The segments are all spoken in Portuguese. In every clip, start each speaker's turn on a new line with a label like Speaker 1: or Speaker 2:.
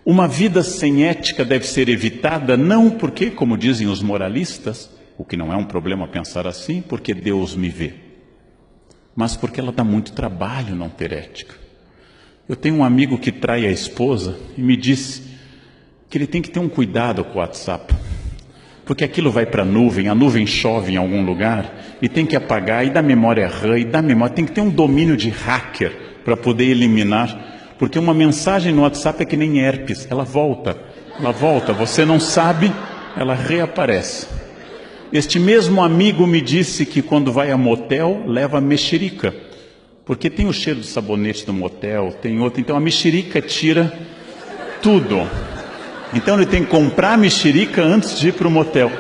Speaker 1: Uma vida sem ética deve ser evitada não porque, como dizem os moralistas, o que não é um problema pensar assim, porque Deus me vê, mas porque ela dá muito trabalho não ter ética. Eu tenho um amigo que trai a esposa e me disse que ele tem que ter um cuidado com o WhatsApp, porque aquilo vai para a nuvem chove em algum lugar e tem que apagar, e dá memória RAM, e dá memória, tem que ter um domínio de hacker para poder eliminar, porque uma mensagem no WhatsApp é que nem herpes, ela volta, você não sabe, ela reaparece. Este mesmo amigo me disse que quando vai a motel, leva mexerica, porque tem o cheiro do sabonete do motel, tem outro, então a mexerica tira tudo. Então ele tem que comprar a mexerica antes de ir para o motel.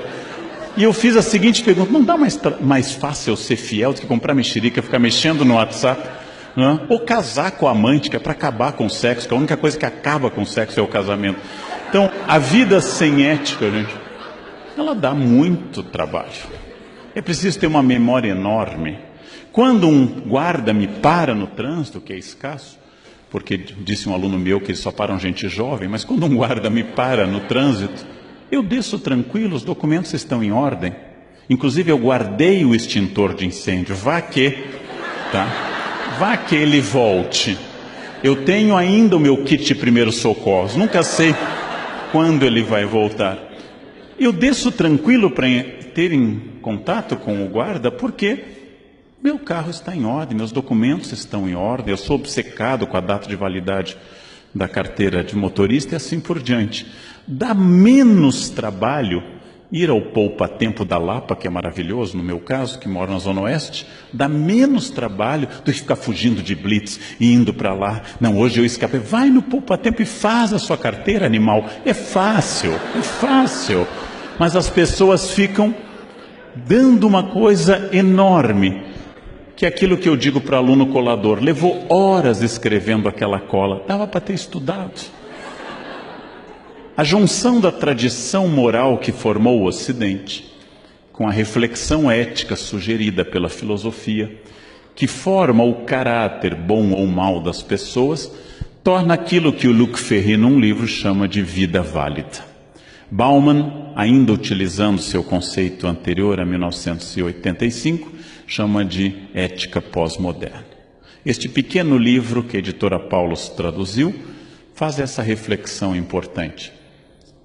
Speaker 1: E eu fiz a seguinte pergunta: não dá mais fácil ser fiel do que comprar mexerica, ficar mexendo no WhatsApp? Né? Ou casar com a amante, que é para acabar com o sexo, que a única coisa que acaba com o sexo é o casamento. Então, a vida sem ética, gente, ela dá muito trabalho. É preciso ter uma memória enorme. Quando um guarda me para no trânsito, que é escasso, porque disse um aluno meu que eles só param gente jovem, mas quando um guarda me para no trânsito, eu desço tranquilo, os documentos estão em ordem. Inclusive eu guardei o extintor de incêndio, vá que ele volte. Eu tenho ainda o meu kit de primeiros socorros, nunca sei quando ele vai voltar. Eu desço tranquilo para ter em contato com o guarda, porque meu carro está em ordem, meus documentos estão em ordem, eu sou obcecado com a data de validade da carteira de motorista e assim por diante. Dá menos trabalho ir ao poupa-tempo da Lapa, que é maravilhoso, no meu caso, que moro na Zona Oeste, dá menos trabalho do que ficar fugindo de blitz e indo para lá. Não, hoje eu escapei. Vai no poupa-tempo e faz a sua carteira, animal. É fácil. Mas as pessoas ficam dando uma coisa enorme, que é aquilo que eu digo para o aluno colador: levou horas escrevendo aquela cola, dava para ter estudado. A junção da tradição moral que formou o Ocidente com a reflexão ética sugerida pela filosofia, que forma o caráter bom ou mau das pessoas, torna aquilo que o Luc Ferry, num livro, chama de vida válida. Bauman, ainda utilizando seu conceito anterior a 1985, chama de ética pós-moderna. Este pequeno livro que a editora Paulus traduziu faz essa reflexão importante.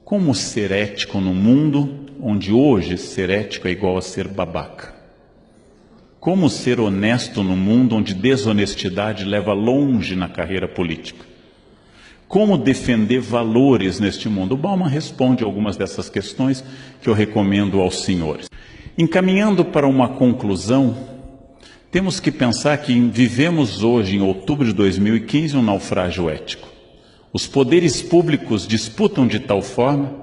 Speaker 1: Como ser ético num mundo onde hoje ser ético é igual a ser babaca? Como ser honesto num mundo onde desonestidade leva longe na carreira política? Como defender valores neste mundo? O Bauman responde algumas dessas questões que eu recomendo aos senhores. Encaminhando para uma conclusão, temos que pensar que vivemos hoje, em outubro de 2015, um naufrágio ético. Os poderes públicos disputam de tal forma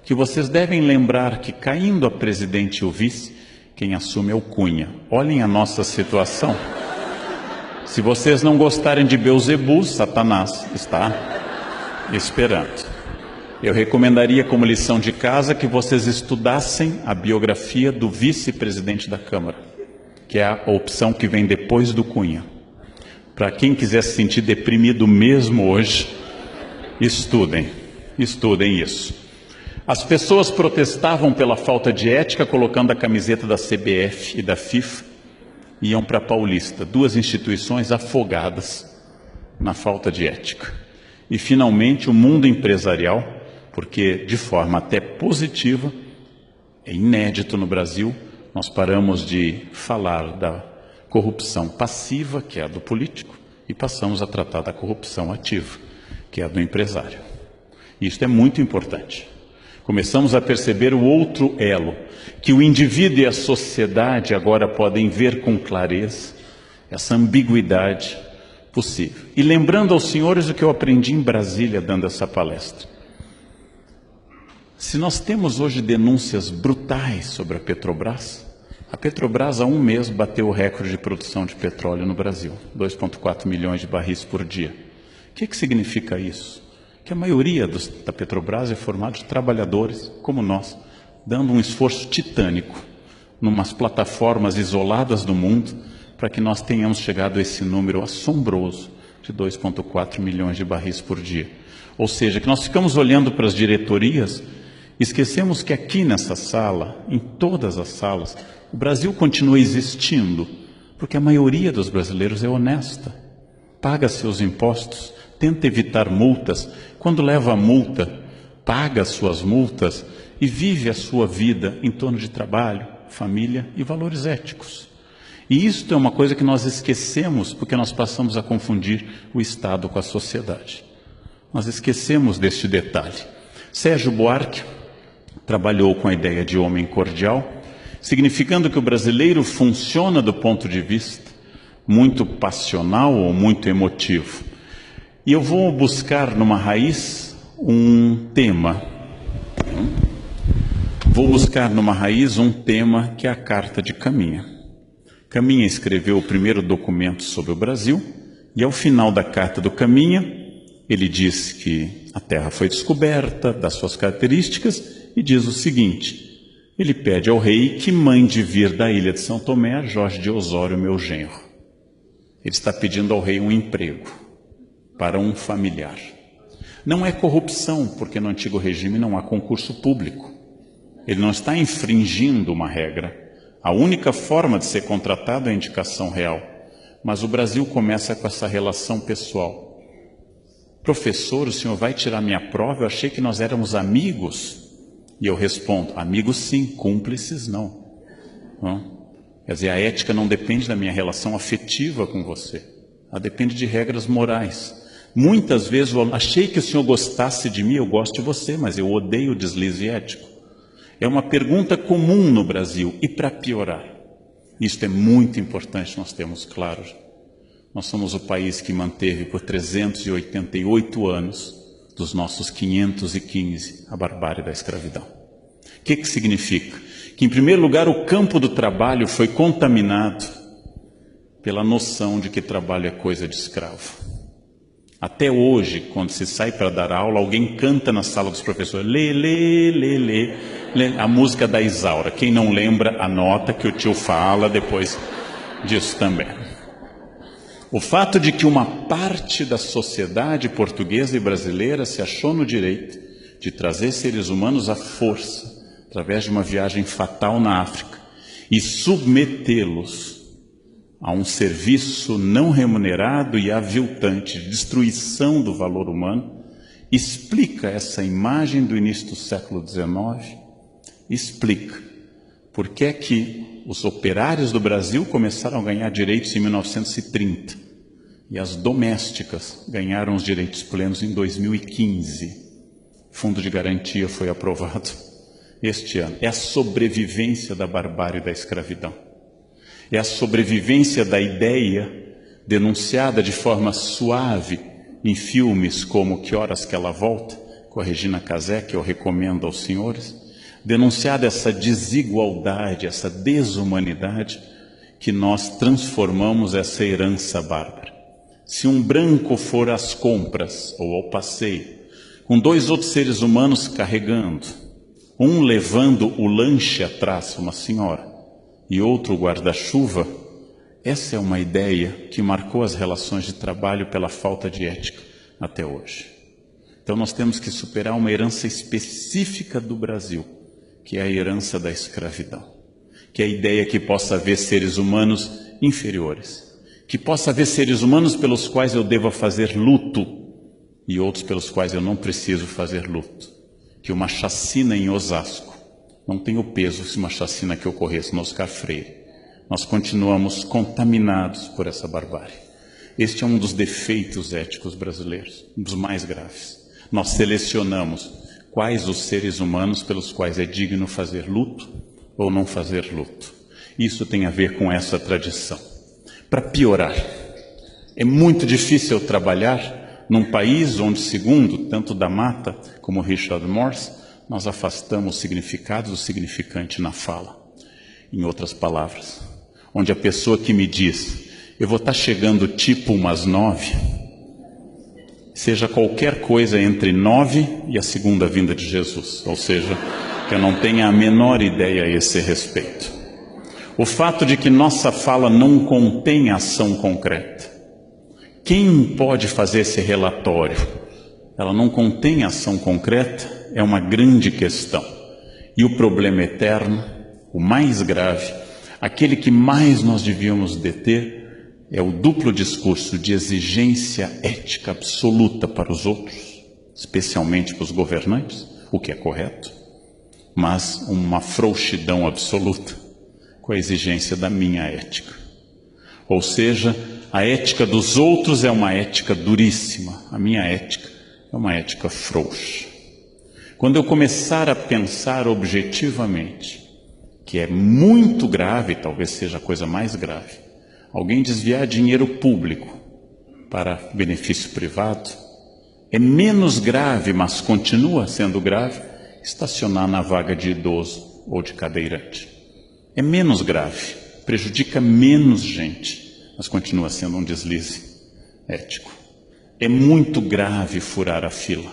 Speaker 1: que vocês devem lembrar que, caindo a presidente e o vice, quem assume é o Cunha. Olhem a nossa situação. Se vocês não gostarem de Beelzebub, Satanás está esperando. Eu recomendaria como lição de casa que vocês estudassem a biografia do vice-presidente da Câmara, que é a opção que vem depois do Cunha. Para quem quiser se sentir deprimido mesmo hoje, estudem isso. As pessoas protestavam pela falta de ética colocando a camiseta da CBF e da FIFA, e iam para a Paulista, duas instituições afogadas na falta de ética. E finalmente o mundo empresarial, porque de forma até positiva, é inédito no Brasil, nós paramos de falar da corrupção passiva, que é a do político, e passamos a tratar da corrupção ativa, que é a do empresário. Isso é muito importante. Começamos a perceber o outro elo, que o indivíduo e a sociedade agora podem ver com clareza essa ambiguidade possível. E lembrando aos senhores o que eu aprendi em Brasília dando essa palestra. Se nós temos hoje denúncias brutais sobre a Petrobras há um mês bateu o recorde de produção de petróleo no Brasil, 2,4 milhões de barris por dia. O que significa isso? Que a maioria da Petrobras é formada de trabalhadores como nós, dando um esforço titânico numas plataformas isoladas do mundo para que nós tenhamos chegado a esse número assombroso de 2,4 milhões de barris por dia. Ou seja, que nós ficamos olhando para as diretorias, esquecemos que aqui nessa sala, em todas as salas, o Brasil continua existindo, porque a maioria dos brasileiros é honesta, paga seus impostos, tenta evitar multas, quando leva a multa, paga suas multas e vive a sua vida em torno de trabalho, família e valores éticos. E isto é uma coisa que nós esquecemos porque nós passamos a confundir o Estado com a sociedade. Nós esquecemos deste detalhe. Sérgio Buarque trabalhou com a ideia de homem cordial, significando que o brasileiro funciona do ponto de vista muito passional ou muito emotivo. E eu vou buscar numa raiz um tema. Vou buscar numa raiz um tema que é a Carta de Caminha. Caminha escreveu o primeiro documento sobre o Brasil e ao final da Carta do Caminha, ele diz que a terra foi descoberta, das suas características, e diz o seguinte: ele pede ao rei que mande vir da ilha de São Tomé a Jorge de Osório, meu genro. Ele está pedindo ao rei um emprego para um familiar. Não é corrupção, porque no antigo regime não há concurso público. Ele não está infringindo uma regra. A única forma de ser contratado é a indicação real. Mas o Brasil começa com essa relação pessoal. Professor, o senhor vai tirar minha prova? Eu achei que nós éramos amigos. E eu respondo, amigos sim, cúmplices não. Quer dizer, a ética não depende da minha relação afetiva com você. Ela depende de regras morais. Muitas vezes eu achei que o senhor gostasse de mim, eu gosto de você, mas eu odeio o deslize ético. É uma pergunta comum no Brasil. E para piorar, isto é muito importante nós termos claro. Nós somos o país que manteve por 388 anos, dos nossos 515, a barbárie da escravidão. O que significa? Que, em primeiro lugar, o campo do trabalho foi contaminado pela noção de que trabalho é coisa de escravo. Até hoje, quando se sai para dar aula, alguém canta na sala dos professores, lê, lê, lê, lê, lê, a música da Isaura. Quem não lembra, anota que o tio fala depois disso também. O fato de que uma parte da sociedade portuguesa e brasileira se achou no direito de trazer seres humanos à força, através de uma viagem fatal na África, e submetê-los a um serviço não remunerado e aviltante de destruição do valor humano, explica essa imagem do início do século XIX, explica por que é que os operários do Brasil começaram a ganhar direitos em 1930 e as domésticas ganharam os direitos plenos em 2015. Fundo de garantia foi aprovado este ano. É a sobrevivência da barbárie da escravidão. É a sobrevivência da ideia denunciada de forma suave em filmes como Que Horas Que Ela Volta, com a Regina Casé, que eu recomendo aos senhores, denunciada essa desigualdade, essa desumanidade, que nós transformamos essa herança bárbara. Se um branco for às compras ou ao passeio, com dois outros seres humanos carregando, um levando o lanche atrás, uma senhora, e outro guarda-chuva, essa é uma ideia que marcou as relações de trabalho pela falta de ética até hoje. Então nós temos que superar uma herança específica do Brasil, que é a herança da escravidão, que é a ideia que possa haver seres humanos inferiores, que possa haver seres humanos pelos quais eu deva fazer luto e outros pelos quais eu não preciso fazer luto, que uma chacina em Osasco não tem o peso se uma chacina que ocorresse no Oscar Freire. Nós continuamos contaminados por essa barbárie. Este é um dos defeitos éticos brasileiros, um dos mais graves. Nós selecionamos quais os seres humanos pelos quais é digno fazer luto ou não fazer luto. Isso tem a ver com essa tradição. Para piorar, é muito difícil trabalhar num país onde, segundo tanto da Mata como Richard Morse, nós afastamos o significado do significante na fala. Em outras palavras, onde a pessoa que me diz, eu vou estar chegando tipo umas 9, seja qualquer coisa entre 9 e a segunda vinda de Jesus, ou seja, que eu não tenha a menor ideia a esse respeito. O fato de que nossa fala não contém ação concreta. Quem pode fazer esse relatório ela não contém ação concreta, é uma grande questão. E o problema eterno, o mais grave, aquele que mais nós devíamos deter, é o duplo discurso de exigência ética absoluta para os outros, especialmente para os governantes, o que é correto, mas uma frouxidão absoluta com a exigência da minha ética. Ou seja, a ética dos outros é uma ética duríssima, a minha ética é uma ética frouxa. Quando eu começar a pensar objetivamente, que é muito grave, talvez seja a coisa mais grave, alguém desviar dinheiro público para benefício privado, é menos grave, mas continua sendo grave, estacionar na vaga de idoso ou de cadeirante. É menos grave, prejudica menos gente, mas continua sendo um deslize ético. É muito grave furar a fila.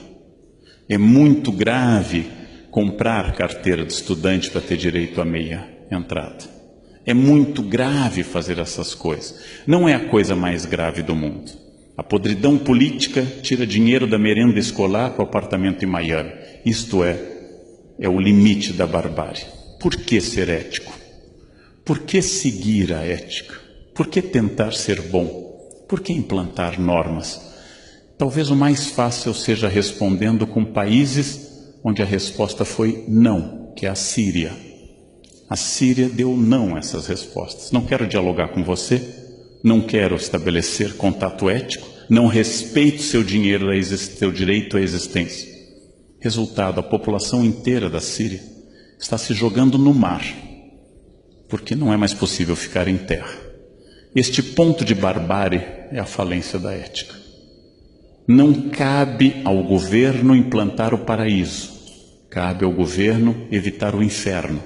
Speaker 1: É muito grave comprar carteira de estudante para ter direito à meia entrada. É muito grave fazer essas coisas. Não é a coisa mais grave do mundo. A podridão política tira dinheiro da merenda escolar para o apartamento em Miami. Isto é o limite da barbárie. Por que ser ético? Por que seguir a ética? Por que tentar ser bom? Por que implantar normas? Talvez o mais fácil seja respondendo com países onde a resposta foi não, que é a Síria. A Síria deu não a essas respostas. Não quero dialogar com você, não quero estabelecer contato ético, não respeito seu dinheiro, seu direito à existência. Resultado, a população inteira da Síria está se jogando no mar, porque não é mais possível ficar em terra. Este ponto de barbárie é a falência da ética. Não cabe ao governo implantar o paraíso, cabe ao governo evitar o inferno.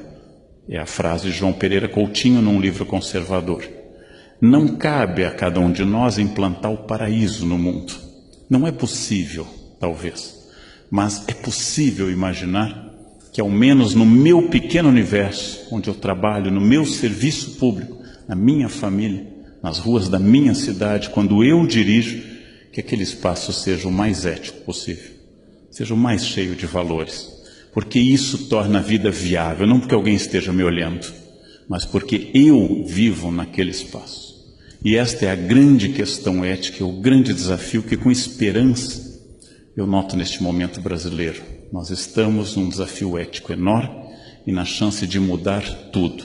Speaker 1: É a frase de João Pereira Coutinho num livro conservador. Não cabe a cada um de nós implantar o paraíso no mundo. Não é possível, talvez, mas é possível imaginar que ao menos no meu pequeno universo, onde eu trabalho, no meu serviço público, na minha família, nas ruas da minha cidade, quando eu dirijo, que aquele espaço seja o mais ético possível, seja o mais cheio de valores, porque isso torna a vida viável, não porque alguém esteja me olhando, mas porque eu vivo naquele espaço. E esta é a grande questão ética, é o grande desafio que, com esperança, eu noto neste momento brasileiro. Nós estamos num desafio ético enorme e na chance de mudar tudo.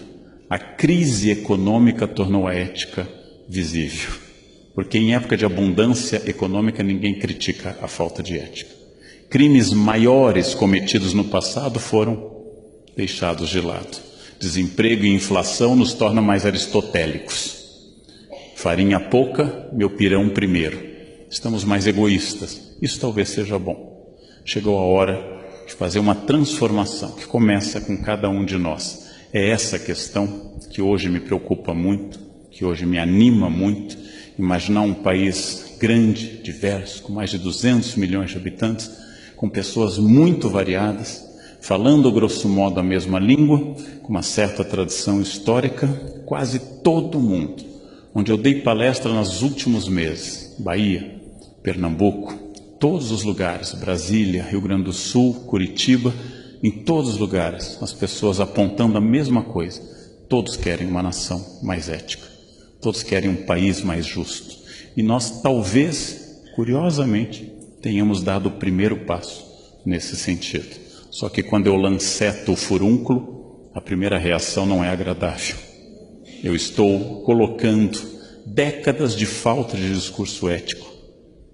Speaker 1: A crise econômica tornou a ética visível, porque em época de abundância econômica ninguém critica a falta de ética. Crimes maiores cometidos no passado foram deixados de lado. Desemprego e inflação nos tornam mais aristotélicos. Farinha pouca, meu pirão primeiro. Estamos mais egoístas. Isso talvez seja bom. Chegou a hora de fazer uma transformação que começa com cada um de nós. É essa questão que hoje me preocupa muito, que hoje me anima muito. Imaginar um país grande, diverso, com mais de 200 milhões de habitantes, com pessoas muito variadas, falando grosso modo a mesma língua, com uma certa tradição histórica, quase todo mundo. Onde eu dei palestra nos últimos meses, Bahia, Pernambuco, todos os lugares, Brasília, Rio Grande do Sul, Curitiba, em todos os lugares, as pessoas apontando a mesma coisa. Todos querem uma nação mais ética, todos querem um país mais justo. E nós talvez, curiosamente, tenhamos dado o primeiro passo nesse sentido. Só que quando eu lanceto o furúnculo, a primeira reação não é agradável. Eu estou colocando décadas de falta de discurso ético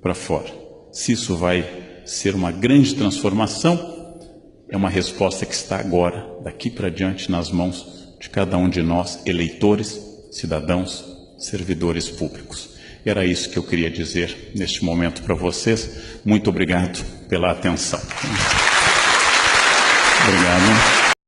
Speaker 1: para fora. Se isso vai ser uma grande transformação, é uma resposta que está agora, daqui para diante, nas mãos de cada um de nós, eleitores, cidadãos, servidores públicos. Era isso que eu queria dizer neste momento para vocês. Muito obrigado pela atenção. Obrigado.